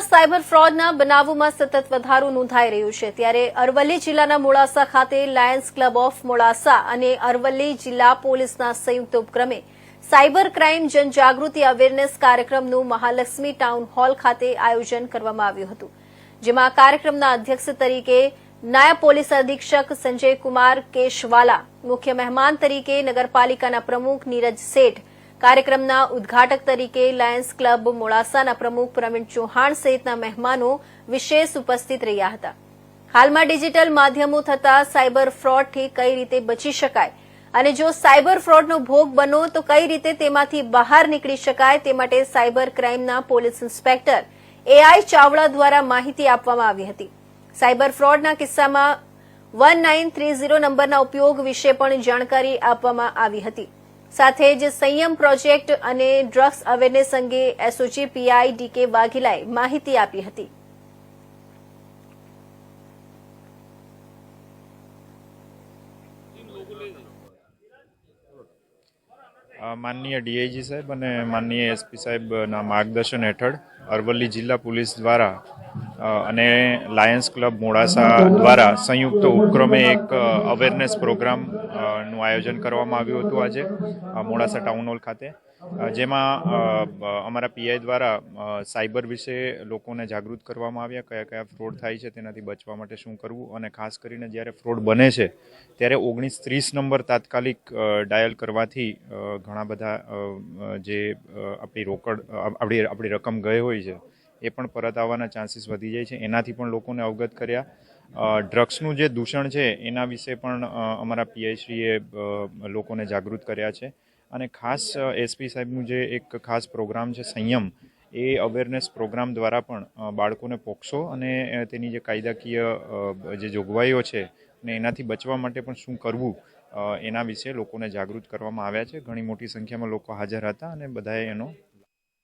રાજ્યમાં સાયબર ફ્રોડના બનાવોમાં સતત વધારો નોંધાઈ રહ્યો છે ત્યારે અરવલ્લી જિલ્લાના મોડાસા ખાતે લાયન્સ ક્લબ ઓફ મોડાસા અને અરવલ્લી જિલ્લા પોલીસના સંયુક્ત ઉપક્રમે સાયબર ક્રાઇમ જનજાગૃતિ અવેરનેસ કાર્યક્રમનું મહાલક્ષ્મી ટાઉન હોલ ખાતે આયોજન કરવામાં આવ્યું હતું, જેમાં કાર્યક્રમના અધ્યક્ષ તરીકે નાયબ પોલીસ અધિક્ષક સંજય કુમાર કેશવાલા, મુખ્ય મહેમાન તરીકે નગરપાલિકાના પ્રમુખ નીરજ શેઠ, કાર્યક્રમના ઉદ્ઘાટક તરીકે લાયન્સ ક્લબ મોડાસાના પ્રમુખ પ્રવીણ ચૌહાણ સહિતના મહેમાનો વિશેષ ઉપસ્થિત રહ્યા હતા। હાલમાં ડિજિટલ માધ્યમો થતા સાયબર ફ્રોડથી કઈ રીતે બચી શકાય અને જો સાયબર ફ્રોડનો ભોગ બનો તો કઈ રીતે તેમાંથી બહાર નીકળી શકાય તે માટે સાયબર ક્રાઇમના પોલીસ ઇન્સ્પેક્ટર એઆઈ ચાવડા દ્વારા માહિતી આપવામાં આવી હતી। સાયબર ફ્રોડના કિસ્સામાં 1930 નંબરના ઉપયોગ વિશે પણ જાણકારી આપવામાં આવી હતી। સાથે જ સંયમ પ્રોજેક્ટ અને ડ્રગ્સ અવેરનેસ અંગે એસઓજી પીઆઈ ડીકે વાઘેલાએ માહિતી આપી હતી। માનનીય ડીઆઈજી સાહેબ અને માનનીય એસપી સાહેબના માર્ગદર્શન હેઠળ અરવલ્લી જિલ્લા પોલીસ દ્વારા અને લાયન્સ ક્લબ મોડાસા દ્વારા સંયુક્ત ઉપક્રમે એક અવેરનેસ પ્રોગ્રામનું આયોજન કરવામાં આવ્યું હતું આજે મોડાસા ટાઉન હોલ ખાતે, જેમાં અમારા પીઆઈ દ્વારા સાયબર વિશે લોકોને જાગૃત કરવામાં આવ્યા, કયા કયા ફ્રોડ થાય છે તેનાથી બચવા માટે શું કરવું, અને ખાસ કરીને જ્યારે ફ્રોડ બને છે ત્યારે 1930 નંબર તાત્કાલિક ડાયલ કરવાથી ઘણા બધા જે આપણી રોકડ આપણી રકમ ગઈ હોય છે એ પણ પરત આવવાના ચાન્સીસ વધી જાય છે, એનાથી પણ લોકોને અવગત કર્યા। ડ્રગ્સનું જે દૂષણ છે એના વિશે પણ અમારા પીઆઈશ્રીએ લોકોને જાગૃત કર્યા છે, અને ખાસ એસપી સાહેબનું જે એક ખાસ પ્રોગ્રામ છે સંયમ, એ અવેરનેસ પ્રોગ્રામ દ્વારા પણ બાળકોને પોક્સો અને તેની જે કાયદાકીય જે જોગવાઈઓ છે ને એનાથી બચવા માટે પણ શું કરવું એના વિશે લોકોને જાગૃત કરવામાં આવ્યા છે। ઘણી મોટી સંખ્યામાં લોકો હાજર હતા અને બધાએ એનો